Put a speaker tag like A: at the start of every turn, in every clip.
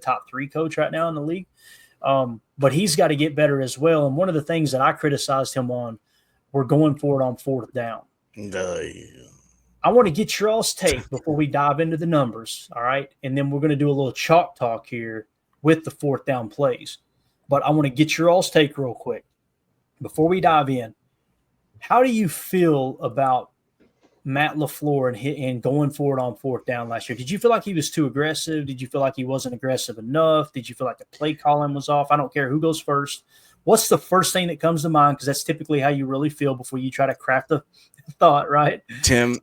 A: top 3 coach right now in the league. But he's got to get better as well. And one of the things that I criticized him on, we're going for it on 4th down. I want to get your all's take before we dive into the numbers, all right? And then we're going to do a little chalk talk here with the 4th down plays. But I want to get your all's take real quick before we dive in. How do you feel about Matt LaFleur and going for it on 4th down last year? Did you feel like he was too aggressive? Did you feel like he wasn't aggressive enough? Did you feel like the play calling was off? I don't care who goes first. What's the first thing that comes to mind? Because that's typically how you really feel before you try to craft a thought, right?
B: Tim,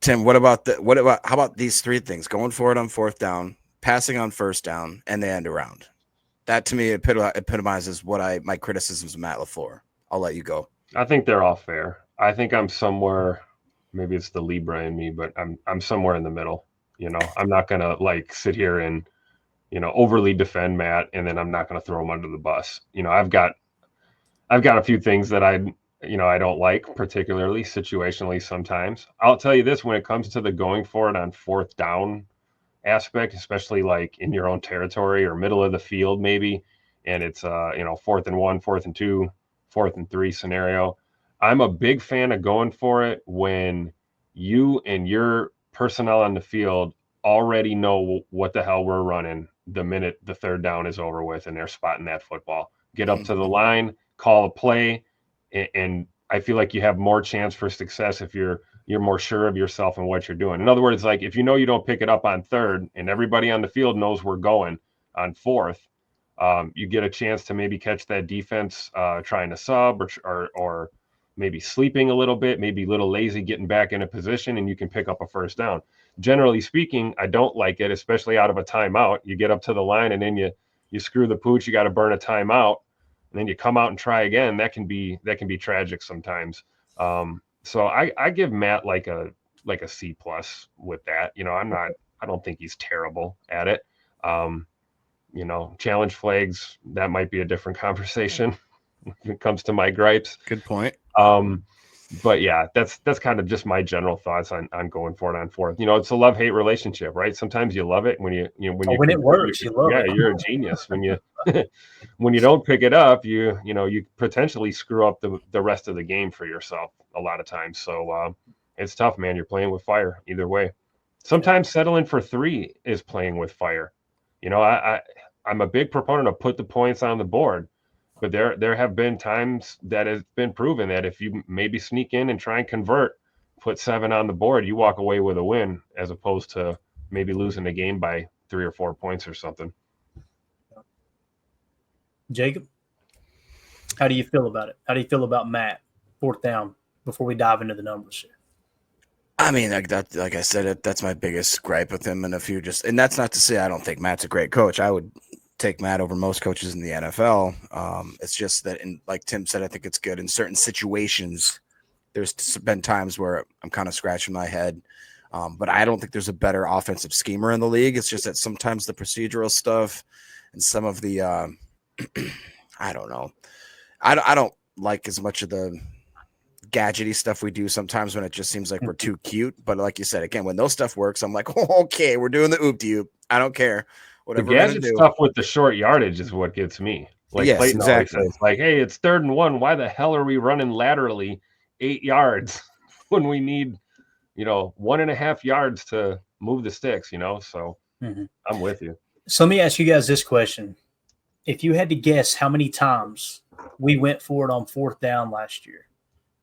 B: how about these 3 things? Going for it on 4th down, passing on 1st down, and the end around. That to me epitomizes what my criticisms of Matt LaFleur. I'll let you go.
C: I think they're all fair. I think I'm somewhere, maybe it's the Libra in me, but I'm somewhere in the middle. I'm not gonna sit here and overly defend Matt, and then I'm not gonna throw him under the bus. I've got a few things that I don't like, particularly situationally sometimes. I'll tell you this, when it comes to the going for it on 4th down aspect, especially in your own territory or middle of the field maybe, and it's 4th and 1, 4th and 2, 4th and 3 scenario. I'm a big fan of going for it when you and your personnel on the field already know what the hell we're running the minute the 3rd down is over with and they're spotting that football. Get up to the line, call a play, and I feel like you have more chance for success if you're more sure of yourself and what you're doing. In other words, if you don't pick it up on 3rd and everybody on the field knows we're going on 4th, you get a chance to maybe catch that defense trying to sub or maybe sleeping a little bit, maybe a little lazy getting back in a position, and you can pick up a 1st down. Generally speaking, I don't like it, especially out of a timeout. You get up to the line and then you screw the pooch, you got to burn a timeout, and then you come out and try again. That can be tragic sometimes. So I give Matt like a C+ with that. I don't think he's terrible at it. Challenge flags, that might be a different conversation when it comes to my gripes.
B: Good point.
C: But yeah, that's kind of just my general thoughts on going for it on 4th. It's a love-hate relationship, right? Sometimes you love it when when
A: it works, you love it.
C: Yeah, you're a genius. When you when you don't pick it up, you potentially screw up the rest of the game for yourself a lot of times. So it's tough, man. You're playing with fire either way. Sometimes settling for 3 is playing with fire. I'm a big proponent of put the points on the board. But there have been times that has been proven that if you maybe sneak in and try and convert, put 7 on the board, you walk away with a win as opposed to maybe losing the game by 3 or 4 points or something.
A: Jacob, how do you feel about it? How do you feel about Matt, 4th down, before we dive into the numbers here?
B: I mean, like I said, that's my biggest gripe with him. And and that's not to say I don't think Matt's a great coach. I would take Matt over most coaches in the NFL. It's just that, like Tim said, I think it's good in certain situations. There's been times where I'm kind of scratching my head, but I don't think there's a better offensive schemer in the league. It's just that sometimes the procedural stuff and some of the I don't know. I don't like as much of the gadgety stuff we do sometimes when it just seems like we're too cute. But like you said, again, when those stuff works, I'm like, oh, okay, we're doing the oop-de-oop. I don't care. Whatever
C: the gadget stuff with the short yardage is what gets me.
B: Yes,
C: Clayton
B: exactly.
C: Says, hey, it's 3rd and 1. Why the hell are we running laterally 8 yards when we need, 1.5 yards to move the sticks, So I'm with you.
A: So let me ask you guys this question. If you had to guess how many times we went for it on 4th down last year,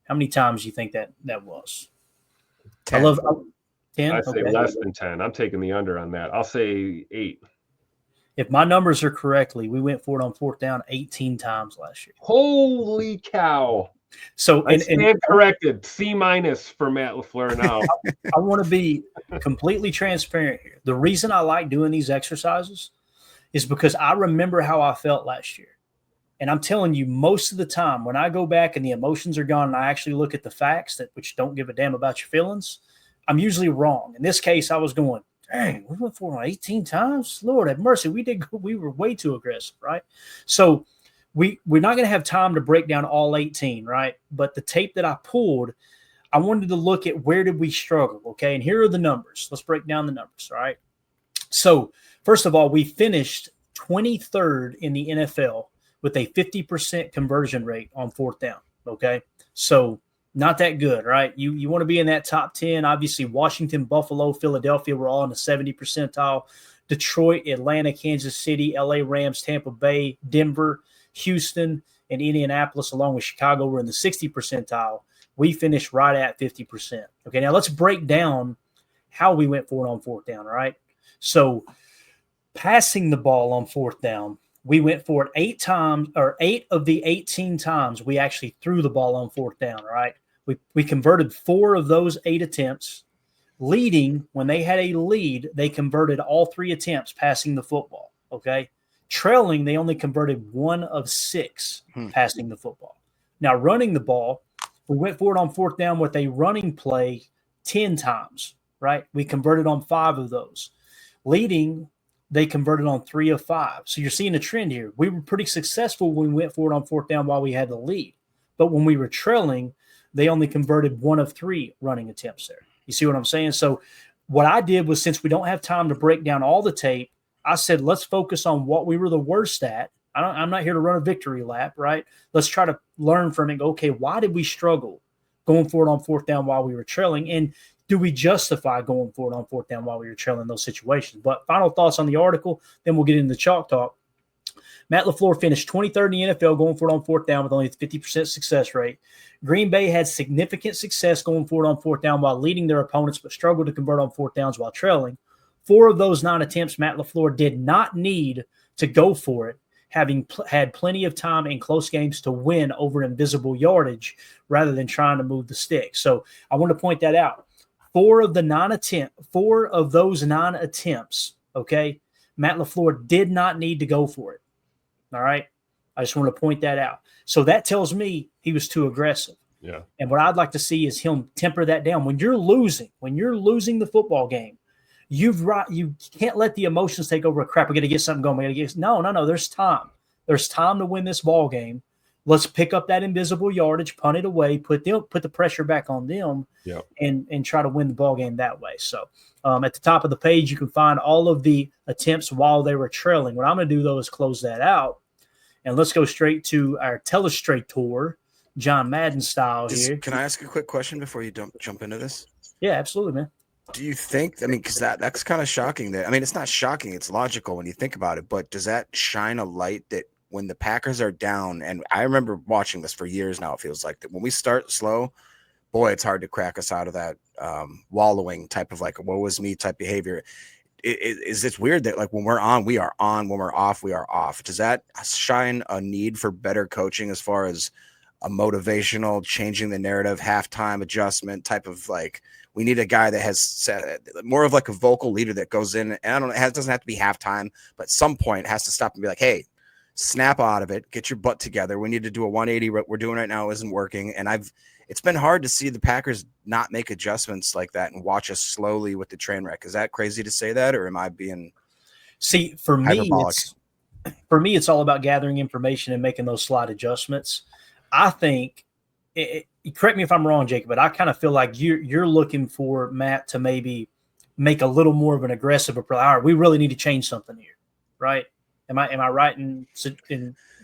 A: how many times do you think that was?
B: 10.
A: 10?
C: I'd say less than 10. I'm taking the under on that. I'll say 8.
A: If my numbers are correctly, we went for it on 4th down 18 times last year.
C: Holy cow.
A: So
C: I stand corrected. C- for Matt LaFleur now.
A: I want to be completely transparent here. The reason I like doing these exercises is because I remember how I felt last year. And I'm telling you, most of the time when I go back and the emotions are gone and I actually look at the facts, which don't give a damn about your feelings, I'm usually wrong. In this case, I was going, dang, we went for it 18 times. Lord have mercy. We were way too aggressive, right? So we're not going to have time to break down all 18, right? But the tape that I pulled, I wanted to look at where did we struggle, okay? And here are the numbers. Let's break down the numbers, all right? So, first of all, we finished 23rd in the NFL with a 50% conversion rate on fourth down. Okay. So, not that good, right? You want to be in that top 10. Obviously, Washington, Buffalo, Philadelphia were all in the 70 percentile. Detroit, Atlanta, Kansas City, LA Rams, Tampa Bay, Denver, Houston, and Indianapolis, along with Chicago, were in the 60 percentile. We finished right at 50%. Okay, now let's break down how we went for it on fourth down, all right? So passing the ball on fourth down, we went for it 8 times, or 8 of the 18 times we actually threw the ball on fourth down, right? We converted 4 of those 8 attempts. Leading, when they had a lead, they converted all 3 attempts passing the football, okay? Trailing, they only converted 1 of 6 passing the football. Now, running the ball, we went for it on fourth down with a running play 10 times, right? We converted on 5 of those. Leading, they converted on 3 of 5. So you're seeing a trend here. We were pretty successful when we went for it on fourth down while we had the lead. But when we were trailing, they only converted 1 of 3 running attempts there. You see what I'm saying? So what I did was, since we don't have time to break down all the tape, I said, let's focus on what we were the worst at. I'm not here to run a victory lap, right? Let's try to learn from it. Go, okay, why did we struggle going for it on fourth down while we were trailing? And do we justify going for it on fourth down while we were trailing in those situations? But final thoughts on the article, then we'll get into the chalk talk. Matt LaFleur finished 23rd in the NFL going for it on fourth down with only a 50% success rate. Green Bay had significant success going for it on fourth down while leading their opponents, but struggled to convert on fourth downs while trailing. 4 of those 9 attempts, Matt LaFleur did not need to go for it, having had plenty of time in close games to win over invisible yardage rather than trying to move the stick. So I want to point that out. 4 of those 9 attempts, okay, Matt LaFleur did not need to go for it. All right. I just want to point that out. So that tells me he was too aggressive.
C: Yeah. And
A: what I'd like to see is him temper that down. When you're losing the football game, you can't let the emotions take over. Crap, we got to get something going. No. There's time. There's time to win this ball game. Let's pick up that invisible yardage, punt it away, put the pressure back on them, and try to win the ball game that way. So at the top of the page, you can find all of the attempts while they were trailing. What I'm going to do, though, is close that out, and let's go straight to our telestrator, John Madden style here.
B: Can I ask a quick question before you jump into this?
A: Yeah, absolutely, man.
B: Do you think, because that's kind of shocking it's not shocking, it's logical when you think about it, but does that shine a light that when the Packers are down, and I remember watching this for years now, it feels like that when we start slow, boy, it's hard to crack us out of that wallowing type of like a woe is me type behavior. Is it weird that like when we're on, we are on, when we're off, we are off? Does that shine a need for better coaching as far as a motivational, changing the narrative, halftime adjustment type of like, we need a guy that has more of like a vocal leader that goes in, and it doesn't have to be halftime, but at some point it has to stop and be like, hey, snap out of it, get your butt together. We need to do a 180. What we're doing right now isn't working. And it's been hard to see the Packers not make adjustments like that and watch us slowly with the train wreck. Is that crazy to say that, or am I being hyperbolic?
A: For me, it's all about gathering information and making those slight adjustments. I think, correct me if I'm wrong, Jacob, but I kind of feel like you're looking for Matt to maybe make a little more of an aggressive approach. All right, we really need to change something here, right? Am I right in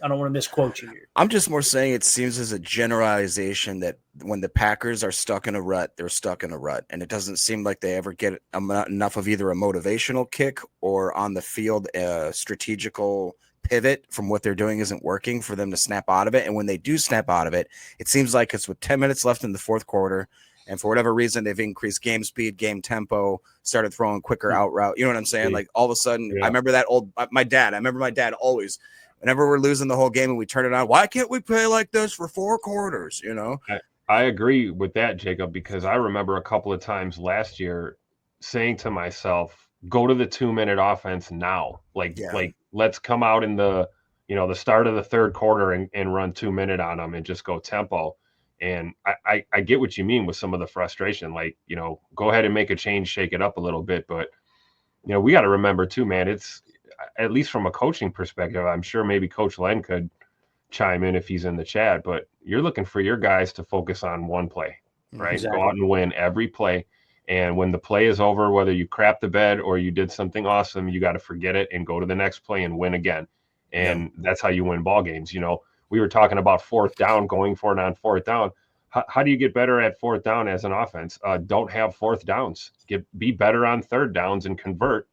A: I don't want to misquote you here.
B: I'm just more saying it seems as a generalization that when the Packers are stuck in a rut, they're stuck in a rut. And it doesn't seem like they ever get enough of either a motivational kick or on the field a strategical pivot from what they're doing isn't working for them to snap out of it. And when they do snap out of it, it seems like it's with 10 minutes left in the fourth quarter. And for whatever reason, they've increased game speed, game tempo, started throwing quicker out route. You know what I'm saying? Like all of a sudden, I remember that my dad always, whenever we're losing the whole game and we turn it on, why can't we play like this for 4 quarters? You know?
C: I agree with that, Jacob, because I remember a couple of times last year saying to myself, go to the 2-minute offense now. Like let's come out in the start of the third quarter and run 2-minute on them and just go tempo. And I get what you mean with some of the frustration, like, go ahead and make a change, shake it up a little bit. But, we got to remember too, man, it's at least from a coaching perspective, I'm sure maybe Coach Len could chime in if he's in the chat, but you're looking for your guys to focus on one play, right? Exactly. Go out and win every play. And when the play is over, whether you crap the bed or you did something awesome, you got to forget it and go to the next play and win again. And that's how you win ball games. You know, we were talking about fourth down, going for it on fourth down. How do you get better at fourth down as an offense? Don't have fourth downs. Be better on third downs and convert.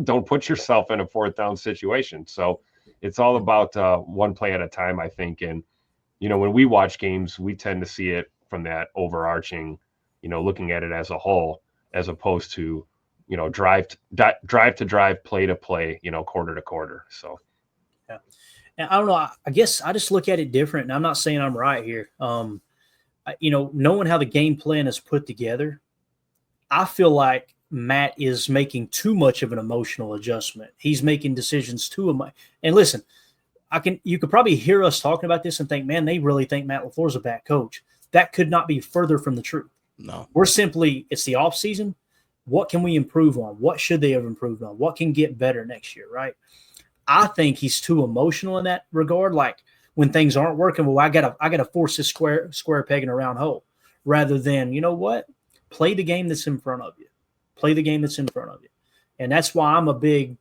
C: Don't put yourself in a fourth down situation. So it's all about one play at a time, I think. And, you know, when we watch games, we tend to see it from that overarching, you know, looking at it as a whole, as opposed to, you know, drive to drive, play to play, you know, quarter to quarter. So,
A: yeah. And I don't know. I guess I just look at it different. And I'm not saying I'm right here. You know, knowing how the game plan is put together, I feel like Matt is making too much of an emotional adjustment. He's making decisions too much. And listen, you could probably hear us talking about this and think, man, they really think Matt LaFleur's a bad coach. That could not be further from the truth.
B: No.
A: We're simply, it's the off season. What can we improve on? What should they have improved on? What can get better next year, right? I think he's too emotional in that regard. Like when things aren't working, well, I gotta force this square peg in a round hole, rather than, you know what? Play the game that's in front of you. Play the game that's in front of you. And that's why I'm a big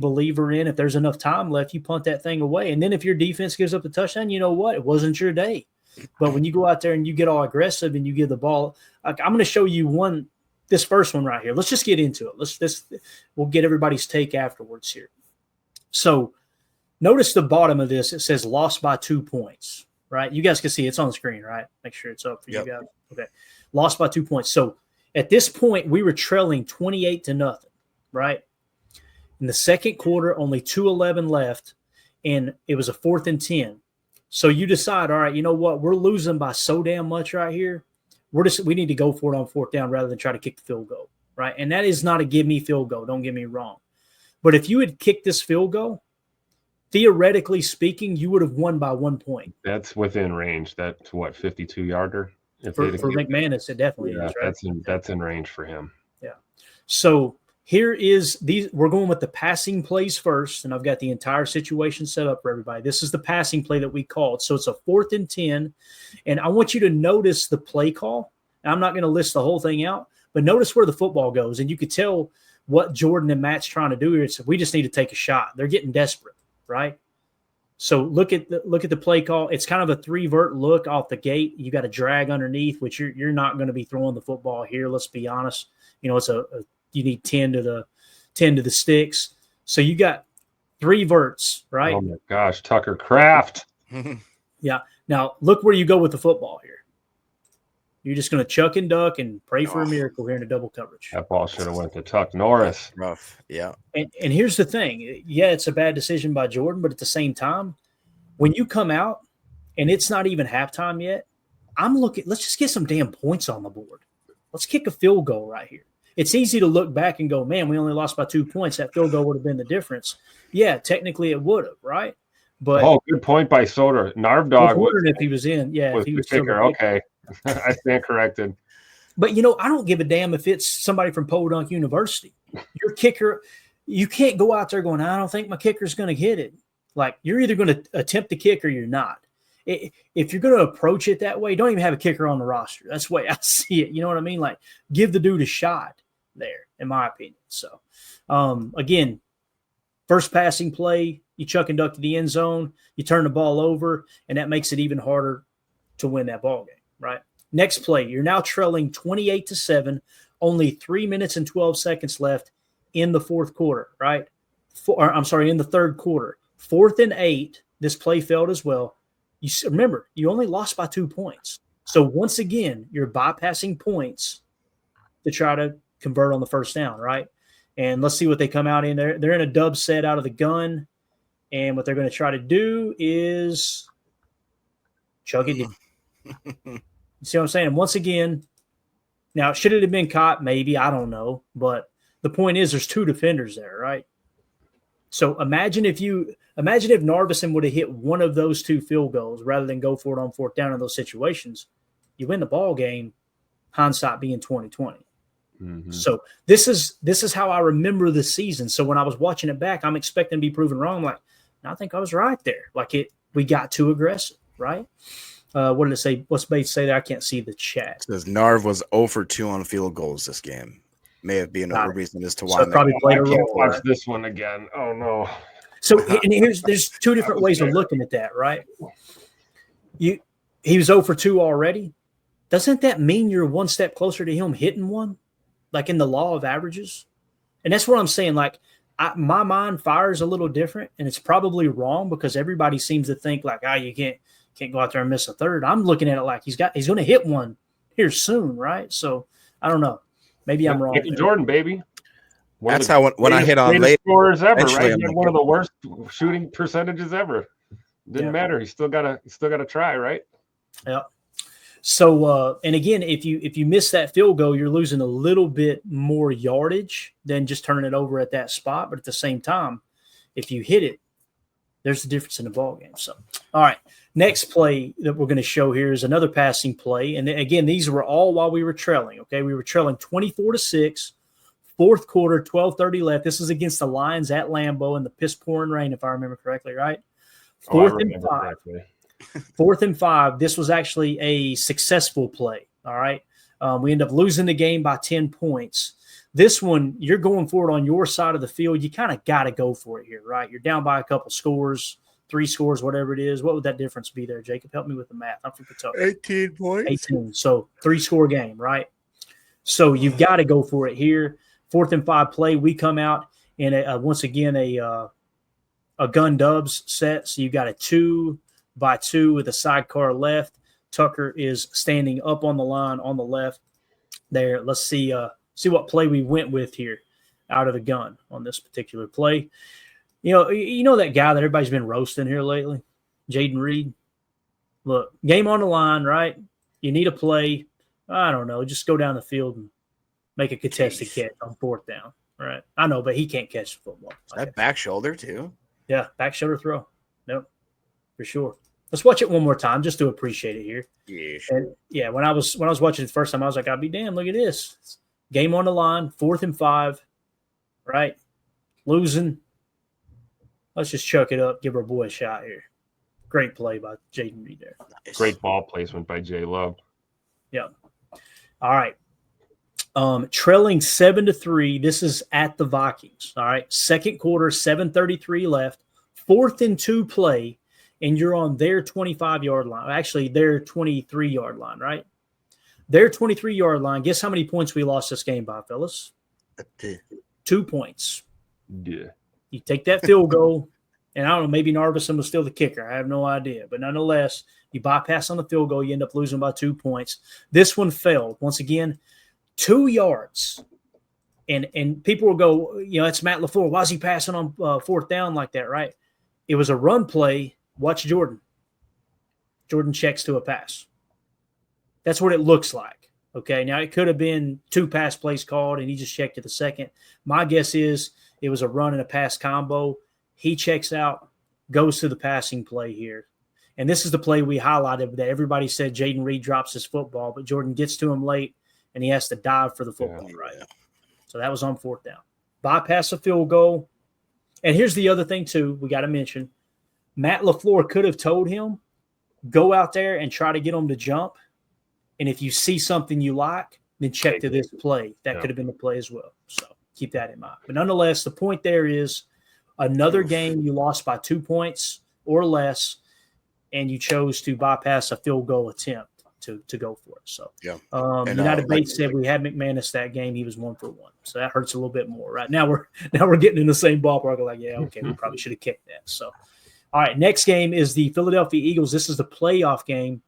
A: believer in, if there's enough time left, you punt that thing away. And then if your defense gives up a touchdown, you know what? It wasn't your day. But when you go out there and you get all aggressive and you give the ball, like I'm going to show you this first one right here. Let's just get into it. We'll get everybody's take afterwards here. So notice the bottom of this. It says lost by 2 points, right? You guys can see it's on the screen, right? Make sure it's up for you guys. Okay. Lost by 2 points. So at this point, we were trailing 28-0, right? In the second quarter, only 2:11 left, and it was a 4th and 10. So you decide, all right, you know what? We're losing by so damn much right here. We need to go for it on fourth down rather than try to kick the field goal, right? And that is not a give me field goal. Don't get me wrong. But if you had kicked this field goal, theoretically speaking, you would have won by 1 point.
C: That's within range. That's what, 52-yarder?
A: For McManus, it definitely is, right?
C: That's in range for him.
A: Yeah. So here is we're going with the passing plays first, and I've got the entire situation set up for everybody. This is the passing play that we called. So it's a 4th and 10, and I want you to notice the play call. I'm not going to list the whole thing out, but notice where the football goes, and you could tell what Jordan and Matt's trying to do here. It's we just need to take a shot. They're getting desperate, right? So look at the play call. It's kind of a 3-vert look off the gate. You got to drag underneath, which you're not going to be throwing the football here. Let's be honest. You know, it's you need 10 to the sticks. So you got 3 verts, right?
C: Oh my gosh, Tucker Kraft.
A: Yeah. Now look where you go with the football here. You're just going to chuck and duck and pray for a miracle here in a double coverage.
C: That ball should have went to Tuck Norris.
B: Rough, yeah.
A: And here's the thing. Yeah, it's a bad decision by Jordan, but at the same time, when you come out and it's not even halftime yet, let's just get some damn points on the board. Let's kick a field goal right here. It's easy to look back and go, man, we only lost by 2 points. That field goal would have been the difference. Yeah, technically it would have, right? But
C: good point by Soder. Narv Dog.
A: I was wondering if he was in. Yeah,
C: if he was the kicker. Okay. I stand corrected.
A: But, you know, I don't give a damn if it's somebody from Podunk University. Your kicker, you can't go out there going, I don't think my kicker's going to hit it. Like, you're either going to attempt the kick or you're not. If you're going to approach it that way, don't even have a kicker on the roster. That's the way I see it. You know what I mean? Like, give the dude a shot there, in my opinion. So, again, first passing play, you chuck and duck to the end zone, you turn the ball over, and that makes it even harder to win that ball game. Right. Next play, you're now trailing 28-7, only 3 minutes and 12 seconds left in the fourth quarter. Right. In the third quarter. 4th and 8. This play failed as well. You remember, you only lost by 2 points. So once again, you're bypassing points to try to convert on the first down. Right. And let's see what they come out in there. They're in a dub set out of the gun. And what they're going to try to do is chug it in. You see what I'm saying? And once again, now should it have been caught? Maybe, I don't know. But the point is, there's 2 defenders there, right? So imagine if Narveson would have hit one of those 2 field goals rather than go for it on fourth down in those situations. You win the ball game. Hindsight being 2020. Mm-hmm. So this is how I remember the season. So when I was watching it back, I'm expecting to be proven wrong. Like, I think I was right there. Like we got too aggressive, right? What did it say? What's Bates say there? I can't see the chat.
B: It says Narv was 0 for 2 on field goals this game. May have been a reason as to why.
A: So probably played a role.
C: Watch this one again. Oh no.
A: So and there's two different ways of looking at that, right? He was 0 for 2 already. Doesn't that mean you're one step closer to him hitting one, like in the law of averages? And that's what I'm saying. Like my mind fires a little different, and it's probably wrong because everybody seems to think like, you can't go out there and miss a third. I'm looking at it like he's going to hit one here soon, right? So I don't know. Maybe I'm wrong.
C: Jordan, baby.
B: That's how when I hit on late
C: scorers ever, right? He had one of the worst shooting percentages ever. Didn't matter. He's still gotta try, right?
A: Yeah. So and again, if you miss that field goal, you're losing a little bit more yardage than just turning it over at that spot. But at the same time, if you hit it, there's the difference in the ball game. So, all right, next play that we're going to show here is another passing play, and again, these were all while we were trailing. Okay, we were trailing 24-6, fourth quarter, 12:30 left. This is against the Lions at Lambeau in the piss pouring rain, if I remember correctly, right? Fourth and 5. This was actually a successful play. All right, we end up losing the game by 10 points. This one, you're going for it on your side of the field. You kind of got to go for it here, right? You're down by a couple scores, 3 scores, whatever it is. What would that difference be there, Jacob? Help me with the math. I'm from Kentucky.
B: 18 points.
A: 18. So 3-score game, right? So you've got to go for it here. 4th and 5 play. We come out in once again a gun dubs set. So you've got a 2-by-2 with a sidecar left. Tucker is standing up on the line on the left there. Let's see what play we went with here out of the gun on this particular play. You know that guy that everybody's been roasting here lately, Jaden Reed? Look, game on the line, right? You need a play. I don't know. Just go down the field and make a contested catch on 4th down, right? I know, but he can't catch the football.
B: Is that back shoulder too?
A: Yeah, back shoulder throw. Nope, for sure. Let's watch it one more time just to appreciate it here.
B: Yeah, sure.
A: And yeah, when I was watching it the first time, I was like, I'll be damned. Look at this. Game on the line, 4th and 5, right? Losing. Let's just chuck it up, give our boy a shot here. Great play by Jaden Reed there.
C: Nice. Great ball placement by Jay Love.
A: Yeah. All right. Trailing 7-3. This is at the Vikings. All right. Second quarter, 7:33 left. 4th and 2 play, and you're on their 25-yard line. Actually, their 23-yard line, right? Their 23-yard line. Guess how many points we lost this game by, fellas? 2 points.
C: Yeah.
A: You take that field goal, and I don't know, maybe Narvison was still the kicker. I have no idea. But nonetheless, you bypass on the field goal, you end up losing by 2 points. This one failed. Once again, 2 yards. And people will go, it's Matt LaFleur. Why is he passing on 4th down like that, right? It was a run play. Watch Jordan. Jordan checks to a pass. That's what it looks like. Okay, now it could have been 2 pass plays called, and he just checked to the second. My guess is it was a run and a pass combo. He checks out, goes to the passing play here. And this is the play we highlighted that everybody said Jaden Reed drops his football, but Jordan gets to him late, and he has to dive for the football, right? So that was on 4th down. Bypass a field goal. And here's the other thing, too, we got to mention. Matt LaFleur could have told him, go out there and try to get him to jump. And if you see something you like, then check to this play. That could have been the play as well. So keep that in mind. But nonetheless, the point there is another game you lost by 2 points or less, and you chose to bypass a field goal attempt to go for it. So United Bates said we had McManus that game. He was 1 for 1. So that hurts a little bit more. Right now we're getting in the same ballpark. Like, yeah, okay, we probably should have kicked that. So all right, next game is the Philadelphia Eagles. This is the playoff game.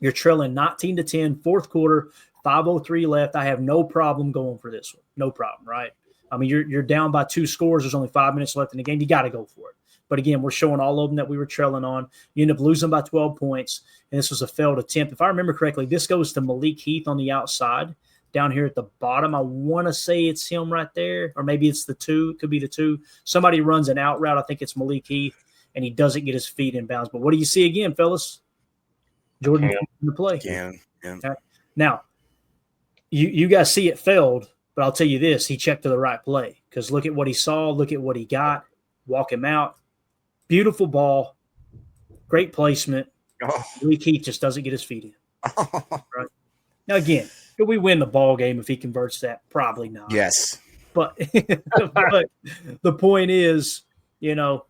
A: You're trailing 19-10, 4th quarter, 5:03 left. I have no problem going for this one. No problem, right? I mean, you're down by 2 scores. There's only 5 minutes left in the game. You got to go for it. But again, we're showing all of them that we were trailing on. You end up losing by 12 points, and this was a failed attempt. If I remember correctly, this goes to Malik Heath on the outside down here at the bottom. I want to say it's him right there, or maybe it's the 2. It could be the 2. Somebody runs an out route. I think it's Malik Heath, and he doesn't get his feet in bounds. But what do you see again, fellas? Jordan in the play.
B: Yeah.
A: Okay. Now, you guys see it failed, but I'll tell you this. He checked to the right play because look at what he saw. Look at what he got. Walk him out. Beautiful ball. Great placement. Malik Heath just doesn't get his feet in. Right? Now, again, could we win the ball game if he converts that? Probably not.
B: Yes.
A: But the point is, you got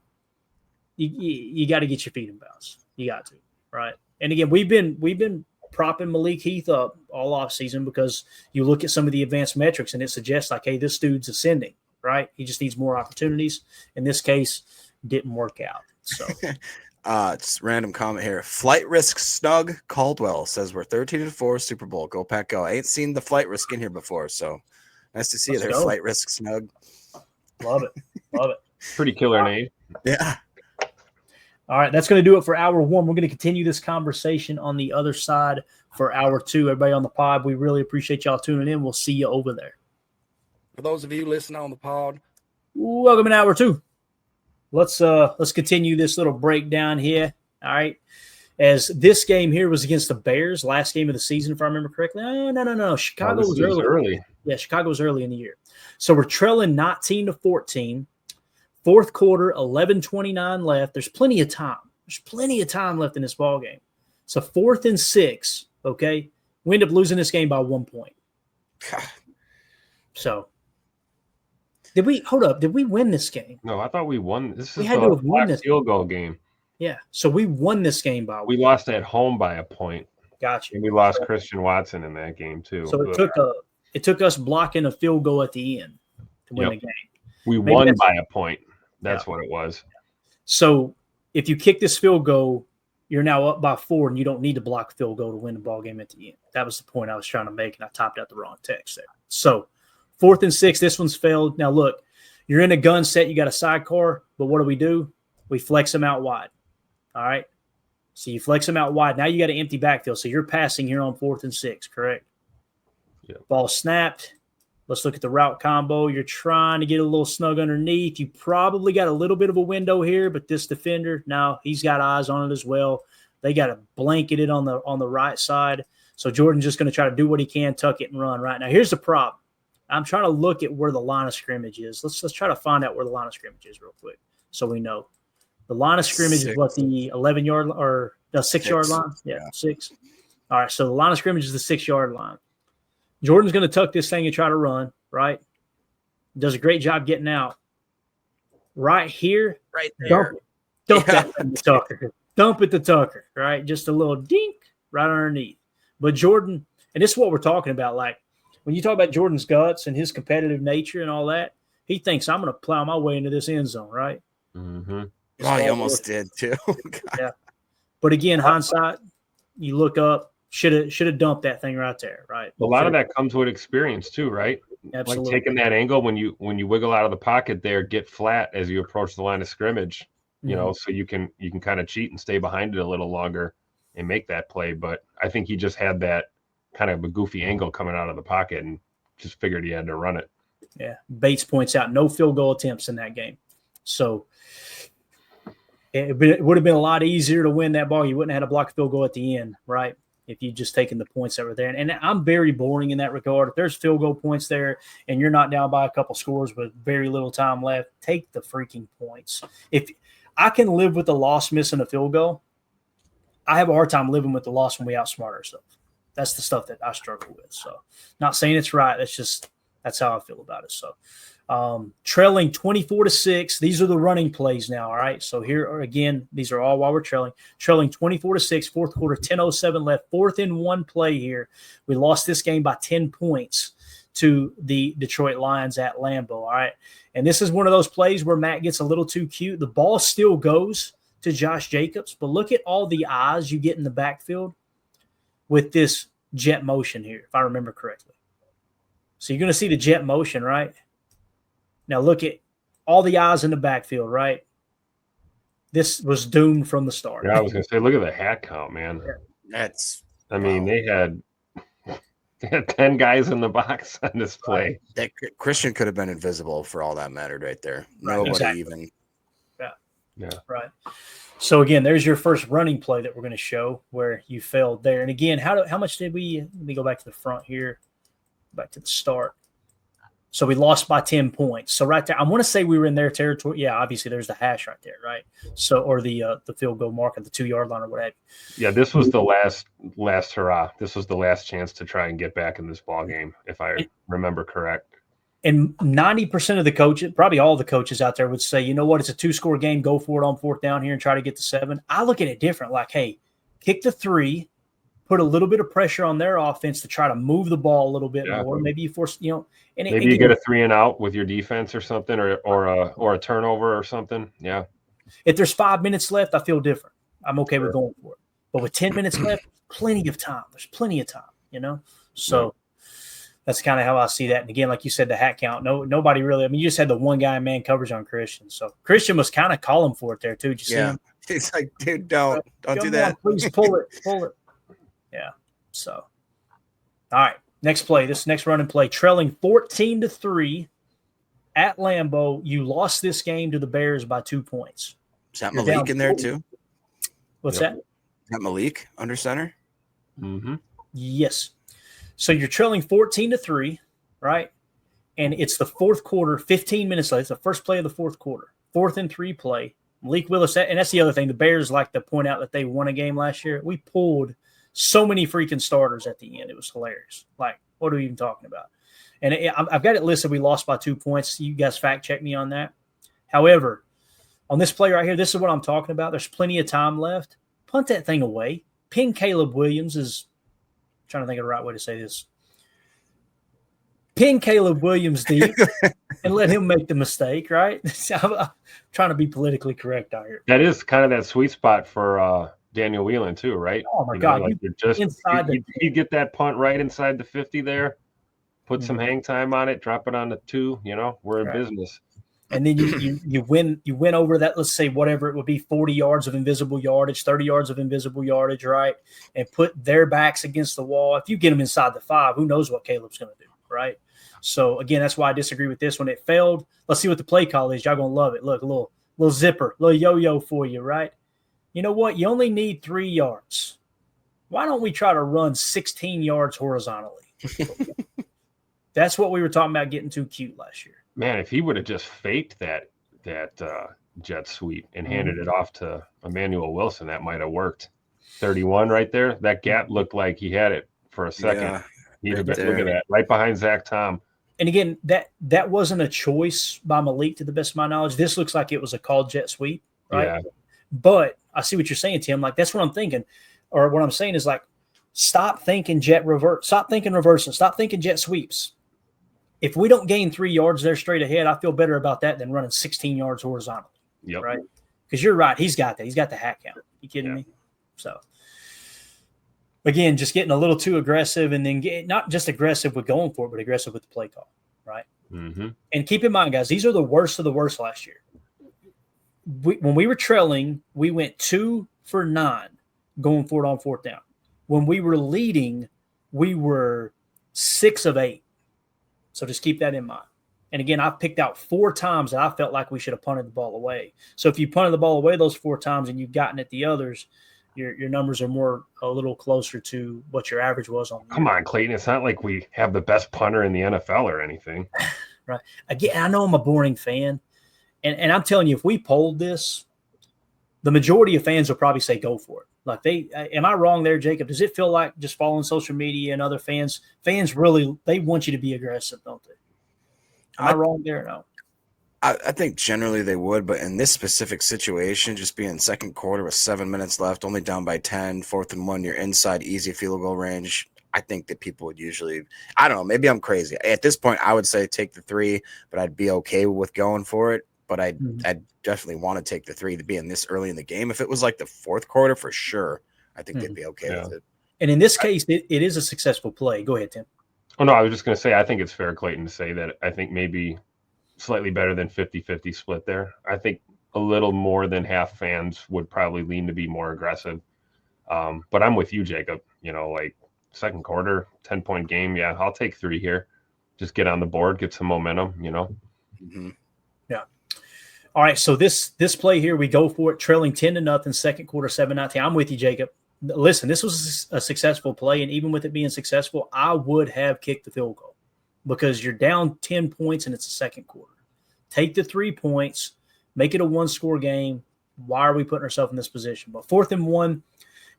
A: to get your feet in bounds. You got to, right? And again, we've been propping Malik Heath up all off season because you look at some of the advanced metrics and it suggests like, hey, this dude's ascending, right? He just needs more opportunities. In this case, didn't work out. So
B: it's random comment here. Flight risk snug Caldwell says we're 13-4 Super Bowl. Go Pack go. I ain't seen the flight risk in here before, so nice to see you there. Flight risk snug.
A: Love it. Love it.
C: Pretty killer name.
B: Yeah.
A: All right, that's going to do it for hour one. We're going to continue this conversation on the other side for hour two. Everybody on the pod, we really appreciate y'all tuning in. We'll see you over there.
B: For those of you listening on the pod,
A: welcome in hour two. Let's continue this little breakdown here. All right, as this game here was against the Bears, last game of the season, if I remember correctly. No. Chicago was early. Yeah, Chicago was early in the year. So we're trailing 19-14. Fourth quarter, 11:29 left. There's plenty of time. There's plenty of time left in this ball game. So 4th and 6, okay? We end up losing this game by 1 point. So did we win this game?
C: No, I thought we won. This
A: we
C: is
A: had to have won this
C: field goal game.
A: Yeah. So we won this game by 1.
C: We lost at home by a point.
A: Gotcha.
C: And we lost Christian Watson in that game too.
A: So it took us blocking a field goal at the end to win the game.
C: We won by a point. That's what it was.
A: So if you kick this field goal, you're now up by 4, and you don't need to block a field goal to win the ball game at the end. That was the point I was trying to make, and I typed out the wrong text there. So 4th and 6, this one's failed. Now, look, you're in a gun set. You got a sidecar, but what do? We flex them out wide. All right? So you flex them out wide. Now you got an empty backfield, so you're passing here on 4th and 6, correct?
C: Yeah.
A: Ball snapped. Let's look at the route combo. You're trying to get a little snug underneath. You probably got a little bit of a window here, but this defender, now he's got eyes on it as well. They got to blanket it on the right side. So Jordan's just going to try to do what he can, tuck it and run right now. Here's the problem. I'm trying to look at where the line of scrimmage is. Let's try to find out where the line of scrimmage is real quick so we know. The line of scrimmage is what, the 11-yard or the 6-yard line? Yeah, 6. All right, so the line of scrimmage is the 6-yard line. Jordan's going to tuck this thing and try to run, right? Does a great job getting out. Right here.
B: Right there.
A: Dump that to Tucker. Dump it to Tucker, right? Just a little dink right underneath. But Jordan, and this is what we're talking about, like when you talk about Jordan's guts and his competitive nature and all that, he thinks I'm going to plow my way into this end zone, right?
C: Mm-hmm.
B: Oh, he almost did too.
A: Yeah. But again, hindsight, you look up, should have dumped that thing right there, right?
C: A lot of that comes with experience too, right?
A: Absolutely.
C: Like taking that angle when you wiggle out of the pocket there, get flat as you approach the line of scrimmage, you know, so you can kind of cheat and stay behind it a little longer and make that play. But I think he just had that kind of a goofy angle coming out of the pocket and just figured he had to run it.
A: Yeah. Bates points out no field goal attempts in that game. So it would have been a lot easier to win that ball. You wouldn't have had to block a field goal at the end, right? If you just taken the points that were there. And I'm very boring in that regard. If there's field goal points there and you're not down by a couple scores with very little time left, take the freaking points. If I can live with the loss missing a field goal, I have a hard time living with the loss when we outsmart ourselves. That's the stuff that I struggle with. So not saying it's right. That's how I feel about it. So trailing 24-6. These are the running plays now. All right. So here are, again, these are all while we're trailing 24-6, fourth quarter, 10:07 left, 4th and 1 play here. We lost this game by 10 points to the Detroit Lions at Lambeau. All right. And this is one of those plays where Matt gets a little too cute. The ball still goes to Josh Jacobs, but look at all the eyes you get in the backfield with this jet motion here, if I remember correctly. So you're going to see the jet motion, right? Now look at all the eyes in the backfield, right? This was doomed from the start.
C: Yeah, I was going to say, look at the hat count, man.
B: Yeah.
C: They had 10 guys in the box on this play.
B: That Christian could have been invisible for all that mattered right there. Nobody even.
C: Yeah.
A: Right. So again, there's your first running play that we're going to show where you failed there. And again, how much did we? Let me go back to the front here, back to the start. So we lost by 10 points. So right there, I want to say we were in their territory. Yeah, obviously there's the hash right there, right? So, or the field goal mark at the 2-yard line or whatever.
C: Yeah, this was the last hurrah. This was the last chance to try and get back in this ball game, if I remember correct.
A: And 90% of the coaches, probably all the coaches out there would say, you know what, it's a 2-score game. Go for it on 4th down here and try to get to 7. I look at it different. Like, hey, kick the 3, put a little bit of pressure on their offense to try to move the ball a little bit more. Maybe you force, you
C: get a 3 and out with your defense or something, or a turnover or something. Yeah.
A: If there's 5 minutes left, I feel different. I'm okay with going for it. But with 10 minutes left, plenty of time. There's plenty of time, So that's kind of how I see that. And again, like you said, the hat count. Nobody really. I mean, you just had the one guy in man coverage on Christian. So Christian was kind of calling for it there too. Did you see him?
B: He's like, dude, don't do that.
A: Please pull it. Yeah. So, all right. Next play. This next run and play. Trailing 14-3 at Lambeau. You lost this game to the Bears by 2 points.
B: Is that Malik in there too?
A: What's that?
B: Is that Malik under center?
C: Mm-hmm.
A: Yes. So you're trailing 14-3, right? And it's the fourth quarter, 15 minutes left. It's the first play of the fourth quarter. 4th and 3 play. Malik Willis, and that's the other thing. The Bears like to point out that they won a game last year. We pulled so many freaking starters at the end. It was hilarious. Like, what are we even talking about? And I've got it listed. We lost by 2 points. You guys fact check me on that. However, on this play right here, this is what I'm talking about. There's plenty of time left. Punt that thing away. Pin Caleb Williams is trying to think of the right way to say this. Pin Caleb Williams deep and let him make the mistake, right? I'm trying to be politically correct out here.
C: That is kind of that sweet spot for Daniel Whelan too, right?
A: Oh my God!
C: He'd get that punt right inside the 50 there, put some hang time on it, drop it on the 2. We're in business.
A: And then you win over that, let's say whatever it would be, 40 yards of invisible yardage, 30 yards of invisible yardage, right? And put their backs against the wall. If you get them inside the 5, who knows what Caleb's going to do, right? So, again, that's why I disagree with this one. It failed. Let's see what the play call is. Y'all going to love it. Look, a little zipper, little yo-yo for you, right? You know what? You only need 3 yards. Why don't we try to run 16 yards horizontally? That's what we were talking about getting too cute last year.
C: Man, if he would have just faked that jet sweep and handed it off to Emmanuel Wilson, that might have worked. 31 right there. That gap looked like he had it for a second.
B: Yeah,
C: look at that, right behind Zach Tom.
A: And again, that wasn't a choice by Malik, to the best of my knowledge. This looks like it was a called jet sweep, right?
C: Yeah.
A: But I see what you're saying, Tim. Like, that's what I'm thinking. Or what I'm saying is, like, stop thinking jet reverse. Stop thinking reversing. Stop thinking jet sweeps. If we don't gain 3 yards there straight ahead, I feel better about that than running 16 yards horizontally.
C: Yep.
A: Right? Because you're right. He's got that. He's got the hat count. You kidding me? So, again, just getting a little too aggressive, and then not just aggressive with going for it, but aggressive with the play call. Right?
C: Mm-hmm.
A: And keep in mind, guys, these are the worst of the worst last year. When we were trailing, we went 2 for 9 going for it on 4th down. When we were leading, we were 6 of 8. So just keep that in mind. And again, I've picked out 4 times that I felt like we should have punted the ball away. So if you punted the ball away those 4 times and you've gotten at the others, your numbers are a little closer to what your average was on.
C: Come on, Clayton. It's not like we have the best punter in the NFL or anything.
A: Right. Again, I know I'm a boring fan. And I'm telling you, if we polled this, the majority of fans will probably say go for it. Like, am I wrong there, Jacob? Does it feel like, just following social media and other fans really, they want you to be aggressive, don't they? Am I wrong there? No.
B: I think generally they would, but in this specific situation, just being second quarter with 7 minutes left, only down by 10, 4th and 1, you're inside easy field goal range. I think that people would usually, I don't know, maybe I'm crazy. At this point, I would say take the 3, but I'd be okay with going for it. But I'd definitely want to take the 3 to be in this early in the game. If it was like the 4th quarter, for sure, I think they'd be okay with it.
A: And in this case, it is a successful play. Go ahead, Tim.
C: Oh, no, I was just going to say, I think it's fair, Clayton, to say that I think maybe slightly better than 50-50 split there. I think a little more than half fans would probably lean to be more aggressive. But I'm with you, Jacob. Like, second quarter, 10-point game. Yeah, I'll take 3 here. Just get on the board, get some momentum,
B: Mm-hmm.
A: Yeah. All right, so this play here, we go for it, trailing 10-0, second quarter, 7-19. I'm with you, Jacob. Listen, this was a successful play, and even with it being successful, I would have kicked the field goal. because you're down 10 points and it's the second quarter. Take the 3 points, make it a one-score game. Why are we putting ourselves in this position? But 4th and 1,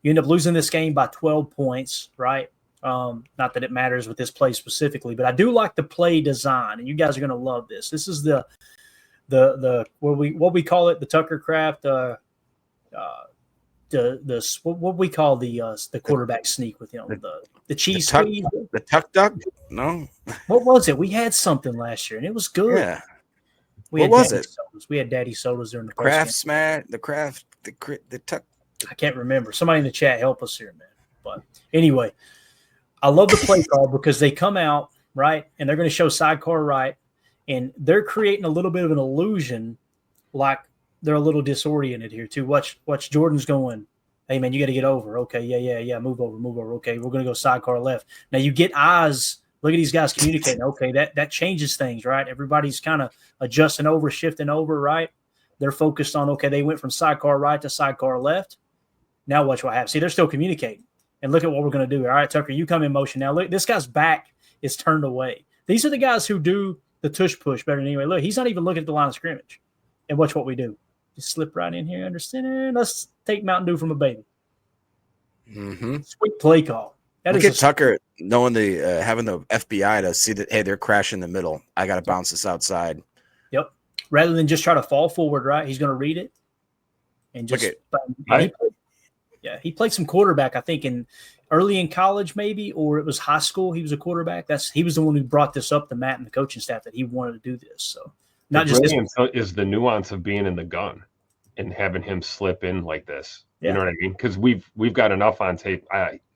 A: you end up losing this game by 12 points, right? Not that it matters with this play specifically, but I do like the play design, and you guys are going to love this. This is the what we call it, the Tucker Craft, what we call the quarterback sneak with him, the cheese squeeze,
B: the tuck duck. No,
A: what was it? We had something last year, and it was good.
B: Yeah,
A: what
B: was it?
A: Sodas. We had daddy sodas during the
B: craft smash, the tuck.
A: I can't remember. Somebody in the chat help us here, man. But anyway, I love the play call because they come out right, and they're going to show sidecar right, and they're creating a little bit of an illusion, like they're a little disoriented here too. Watch Jordan's going, hey man, you got to get over. Okay, yeah, move over. Okay, we're going to go sidecar left. Now you get eyes. Look at these guys communicating. Okay, that changes things, right? Everybody's kind of adjusting over, shifting over, right? They're focused on, okay, they went from sidecar right to sidecar left. Now watch what happens. See, they're still communicating. And look at what we're going to do. All right, Tucker, you come in motion. Now, look, this guy's back is turned away. These are the guys who do the tush push better than anyway. Look, he's not even looking at the line of scrimmage. And watch what we do. Just slip right in here under center. Let's take Mountain Dew from a baby.
B: Mm-hmm.
A: Sweet play call.
B: Look at Tucker knowing having the FBI to see that, hey, they're crashing in the middle. I got to bounce this outside.
A: Yep. Rather than just try to fall forward, right? He's going to read it and just he played some quarterback, I think, early in college maybe, or it was high school. He was a quarterback. He was the one who brought this up to Matt and the coaching staff that he wanted to do this. So not just this
C: is the nuance of being in the gun and having him slip in like this. You know what I mean? Because we've got enough on tape.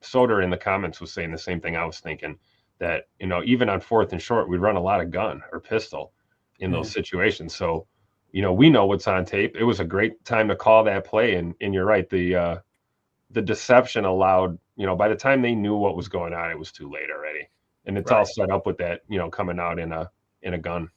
C: Soder in the comments was saying the same thing I was thinking, that even on 4th and short, we run a lot of gun or pistol in those situations. So we know what's on tape. It was a great time to call that play, and you're right. The deception allowed, by the time they knew what was going on, it was too late already. And it's all set up with that, coming out in a gun.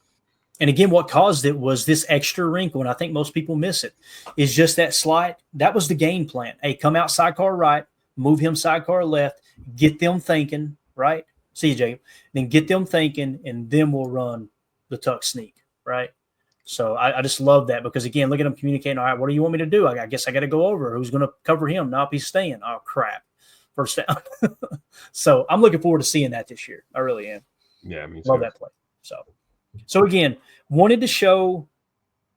A: And again, what caused it was this extra wrinkle, and I think most people miss it, is just that slide. That was the game plan. Hey, come out sidecar right, move him sidecar left, get them thinking, right? See you, Jacob. Then get them thinking, and then we'll run the tuck sneak, right? So I just love that because, again, look at him communicating. All right, what do you want me to do? I guess I got to go over. Who's going to cover him? Nope, he's staying. Oh, crap. First down. So I'm looking forward to seeing that this year. I really am.
C: Yeah, me too.
A: Love that play. So again, wanted to show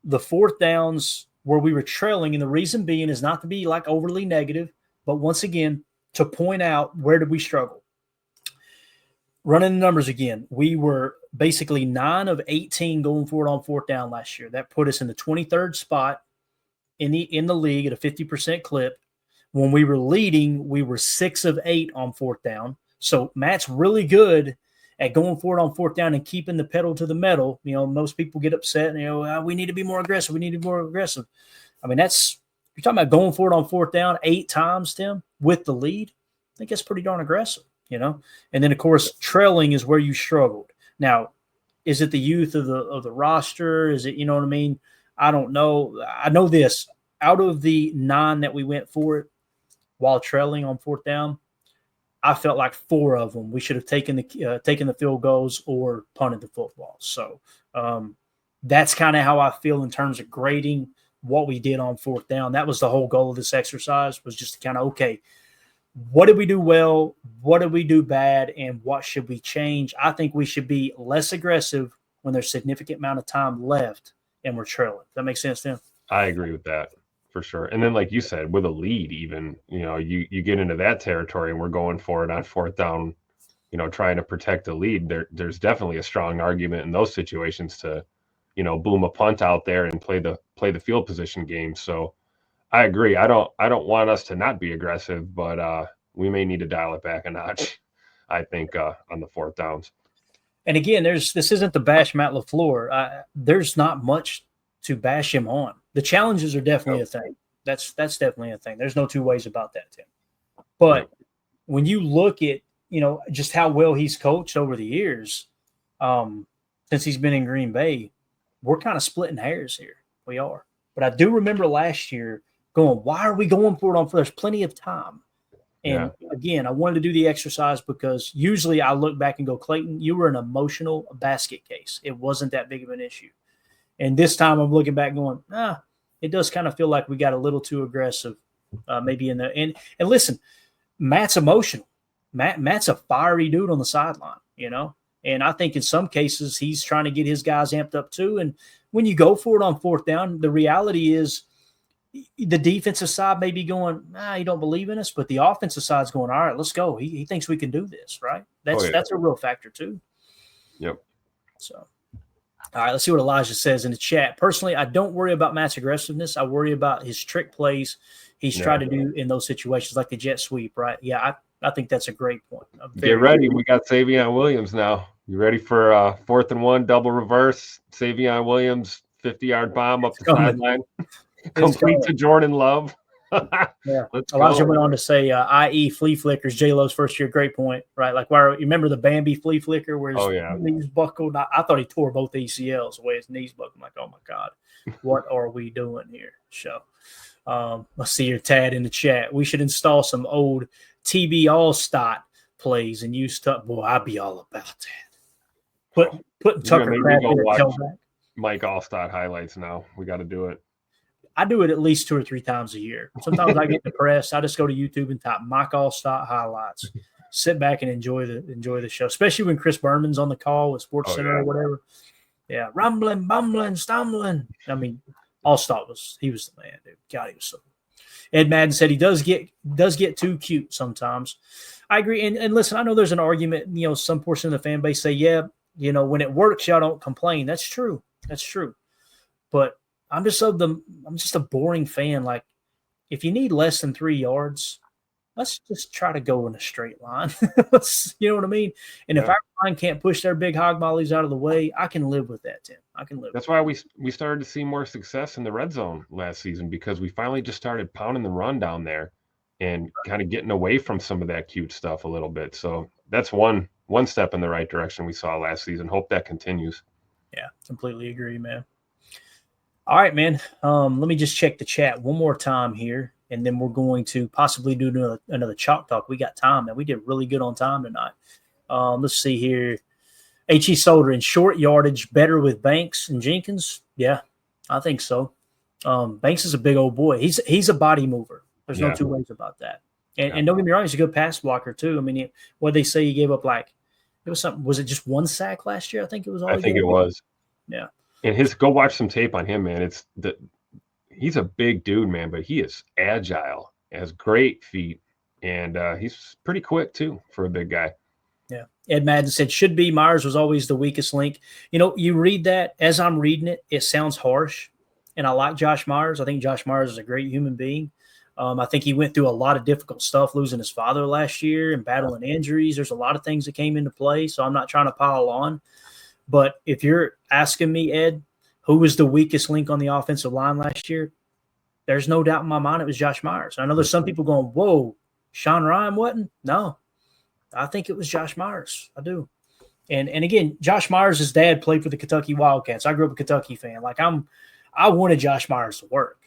A: the 4th downs where we were trailing, and the reason being is not to be like overly negative, but once again, to point out where did we struggle. Running the numbers again, we were basically 9 of 18 going forward on 4th down last year. That put us in the 23rd spot in the league at a 50% clip. When we were leading, we were 6 of 8 on 4th down. So Matt's really good at going forward on 4th down and keeping the pedal to the metal. Most people get upset and, we need to be more aggressive. We need to be more aggressive. I mean, you're talking about going forward on 4th down 8 times, Tim, with the lead. I think that's pretty darn aggressive, And then, of course, trailing is where you struggled. Now, is it the youth of the roster? Is it, you know what I mean? I don't know. I know this. Out of the 9 that we went for it while trailing on 4th down, I felt like 4 of them we should have taken the field goals or punted the football. So that's kind of how I feel in terms of grading what we did on 4th down. That was the whole goal of this exercise, was just to kind of, okay, what did we do well? What did we do bad? And what should we change? I think we should be less aggressive when there's a significant amount of time left and we're trailing. Does that make sense, Tim?
C: I agree with that. For sure. And then, like you said, with a lead, even, you get into that territory and we're going for it on 4th down, trying to protect the lead. There's definitely a strong argument in those situations to, boom a punt out there and play the field position game. So I agree. I don't want us to not be aggressive, but we may need to dial it back a notch, I think, on the 4th downs.
A: And again, this isn't the bash Matt LaFleur. There's not much to bash him on. The challenges are definitely a thing. That's definitely a thing. There's no two ways about that, Tim. But when you look at, just how well he's coached over the years, since he's been in Green Bay, we're kind of splitting hairs here. We are. But I do remember last year going, why are we going for it on? There's plenty of time. And again, I wanted to do the exercise because usually I look back and go, Clayton, you were an emotional basket case. It wasn't that big of an issue. And this time I'm looking back going, it does kind of feel like we got a little too aggressive maybe in the – and listen, Matt's emotional. Matt's a fiery dude on the sideline, And I think in some cases he's trying to get his guys amped up too. And when you go for it on fourth down, the reality is the defensive side may be going, you don't believe in us, but the offensive side's going, all right, let's go. He thinks we can do this, right? That's a real factor too.
C: Yep.
A: So, all right, let's see what Elijah says in the chat. Personally, I don't worry about Matt's aggressiveness. I worry about his trick plays he's tried to do in those situations, like the jet sweep, right? Yeah, I think that's a great point.
C: Get ready. We got Savion Williams now. You ready for 4th and 1, double reverse? Savion Williams, 50-yard bomb up the sideline. Complete to Jordan Love.
A: Yeah. Elijah went on to say, i.e. flea flickers, J-Lo's first year, great point, right? Like, you remember the Bambi flea flicker where his knees buckled? I thought he tore both ACLs the way his knees buckled. I'm like, oh my God, what are we doing here? So let's see your Tad in the chat. We should install some old TB All-Stott plays and use stuff. Boy, I'd be all about that. Putting Tucker Craft in a tailback.
C: Mike Allstott highlights now. We got to do it.
A: I do it at least 2 or 3 times a year. Sometimes I get depressed. I just go to YouTube and type Mike Allstott highlights. Sit back and enjoy the show, especially when Chris Berman's on the call with Sports Center or whatever. Yeah, rumbling, bumbling, stumbling. I mean, Allstott was the man, dude. God, he was so good. Ed Madden said he does get too cute sometimes. I agree. And listen, I know there's an argument. Some portion of the fan base say, when it works, y'all don't complain. That's true. But I'm just a boring fan. Like, if you need less than 3 yards, let's just try to go in a straight line. You know what I mean? And if our line can't push their big hog mollies out of the way, I can live with that, Tim. I can live.
C: That's why we started to see more success in the red zone last season, because we finally just started pounding the run down there and kind of getting away from some of that cute stuff a little bit. So that's one step in the right direction we saw last season. Hope that continues.
A: Yeah, completely agree, man. All right, man. Let me just check the chat one more time here, and then we're going to possibly do another Chalk Talk. We got time, man. We did really good on time tonight. Let's see here. H.E. Solder, in short yardage, better with Banks and Jenkins? Yeah, I think so. Banks is a big old boy. He's a body mover. There's no two ways about that. And don't get me wrong, he's a good pass blocker too. I mean, what they say he gave up, like, it was something. Was it just 1 sack last year? I think it was.
C: I think it was.
A: Yeah.
C: And go watch some tape on him, man. He's a big dude, man, but he is agile, has great feet, and he's pretty quick too for a big guy.
A: Yeah. Ed Madden said, should be Myers was always the weakest link. You read that, as I'm reading it, it sounds harsh, and I like Josh Myers. I think Josh Myers is a great human being. I think he went through a lot of difficult stuff, losing his father last year and battling injuries. There's a lot of things that came into play, so I'm not trying to pile on. But if you're asking me, Ed, who was the weakest link on the offensive line last year, there's no doubt in my mind it was Josh Myers. I know there's some people going, whoa, Sean Ryan wasn't? No, I think it was Josh Myers. I do. And again, Josh Myers' dad played for the Kentucky Wildcats. I grew up a Kentucky fan. Like, I wanted Josh Myers to work,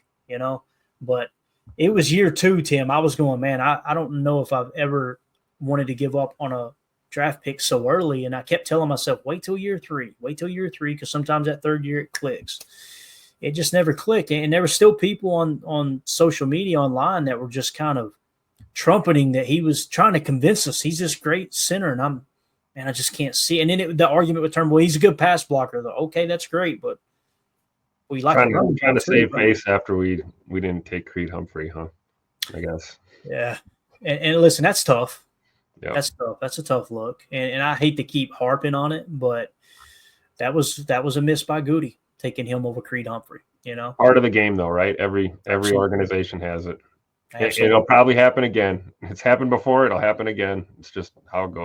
A: but it was year 2, Tim. I was going, man, I don't know if I've ever wanted to give up on a draft pick so early. And I kept telling myself, wait till year 3, because sometimes that third year it clicks. It just never clicked. And there were still people on social media online that were just kind of trumpeting that he was trying to convince us he's this great center. And I just can't see. And then the argument would turn, well, he's a good pass blocker, though. Okay, that's great, but we like
C: trying to save face after we didn't take Creed Humphrey, huh? I guess.
A: Yeah. And listen, that's tough.
C: Yep.
A: That's tough. That's a tough look. And I hate to keep harping on it, but that was a miss by Goody, taking him over Creed Humphrey,
C: Part of the game, though, right? Every organization has it. It'll probably happen again. It's happened before. It'll happen again. It's just how it goes.